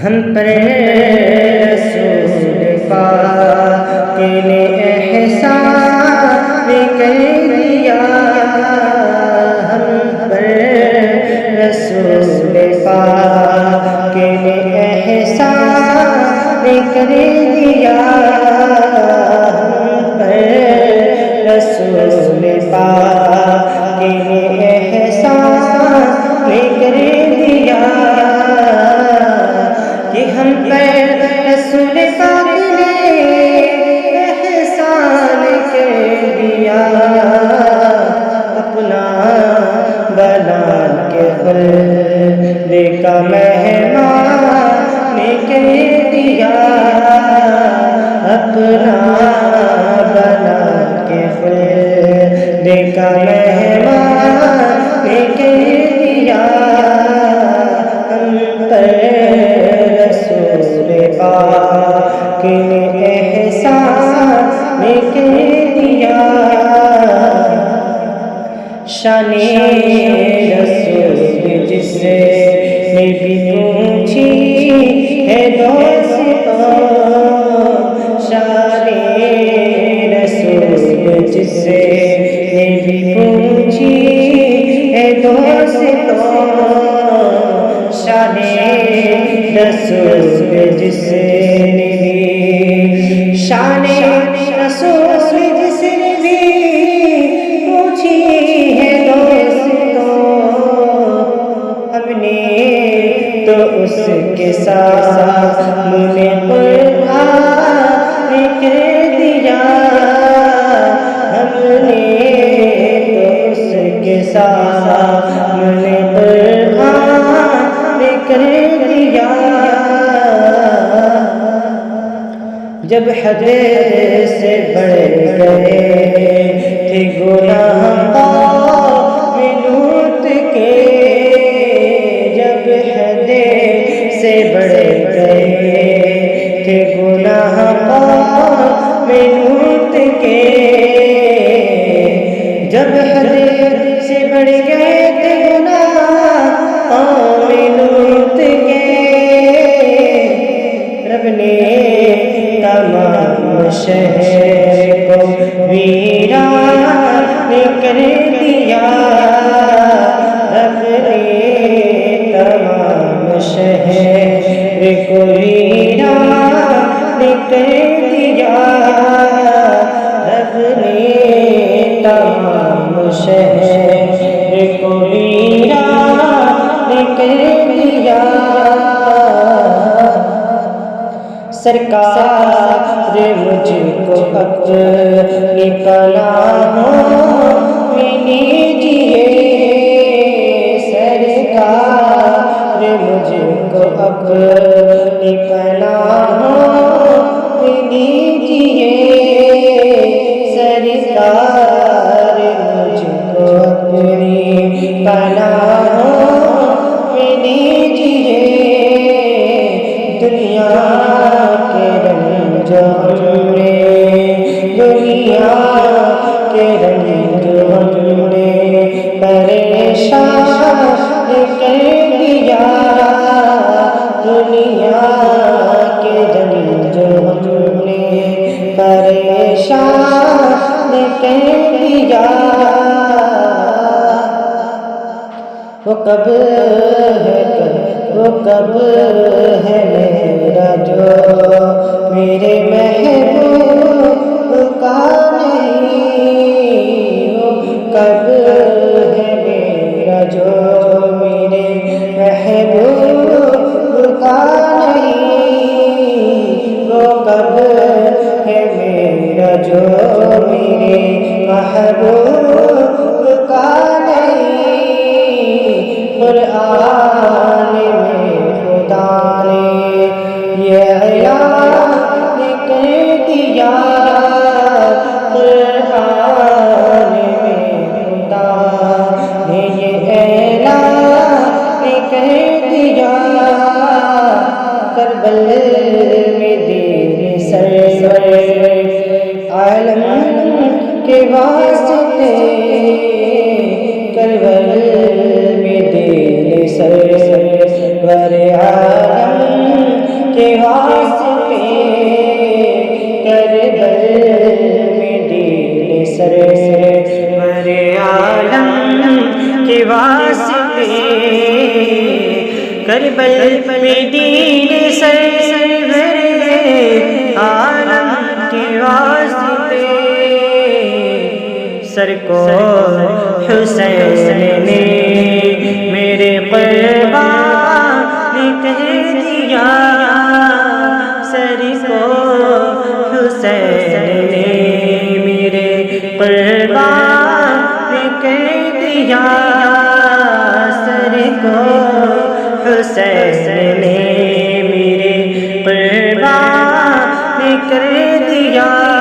ہم پر رسول پاک نے احسان کر دیا، ہم پر رسول پاک نے احسان کر دیا، ہم پر رسول پاک نے احسان کر دیا کہ ہم پر رسول پاک نے احسان کر دیا، اپنا بنا کے خلد کا مہمان کر دیا، اپنا بنا کے خلد کا مہمان کر دیا، ہم پر رسول پاک نے احسان کر دیا۔ شان رسول جس نے بھی پوچھی ہے دوستوں، شان رسول جس نے بھی پوچھی ہے دوستوں، شان رسول جس نے بھی، شان رسول جس نے بھی پوچھی ہے دوستوں، ہم نے تو اس کے سامنے قرآن کر دیا، ہم نے تو اس کے سامنے قرآن کر دیا، جب حد سے بڑھ گئے تھے گناہ قوم لوط کے، جب حد سے بڑھ گئے تھے گناہ قوم لوط کے، جب حد سے بڑھ گئے تھے گناہ قوم لوط کے، رب نے تمام شہر کو ویران کر دیا، رب نے تمام شہر کو ویران کر دیا، رب نے تمام شہر کو ویران کر دیا، سرکار مجھ کو اپنی پناہوں میں لیجیے، سرکار مجھ کو اپنی پناہوں میں لیجیے، سرکار مجھ کو اپنی پناہوں میں لیجیے، دنیا کے رنگ جو ہم نے، دنیا کے رنگ جو ہم نے پریشان کر دیا، دنیا کے رنگ جو ہم نے پریشان کر دیا، وہ کب ہے میرا جو میرے محبوب کا نہیں، وہ کب ہے میرا جو میرے محبوب کا نہیں، وہ کب ہے میرا جو میرے محبوب کا نہیں، قرآن میں خدا نے یہ اعلان کر دیا، قرآن میں خدا نے یہ اعلان کر دیا، کربل میں دیر سرور عالم کے واسطے، کربل میں دیر سرور عالم کربل میں دین سرور عالم کے واسطے سر کو حسین نے میرے قربان کہہ دیا، سر کو حسین نے میرے قربان کہہ دیا، سر کو حسین نے میرے قربان کر دیا۔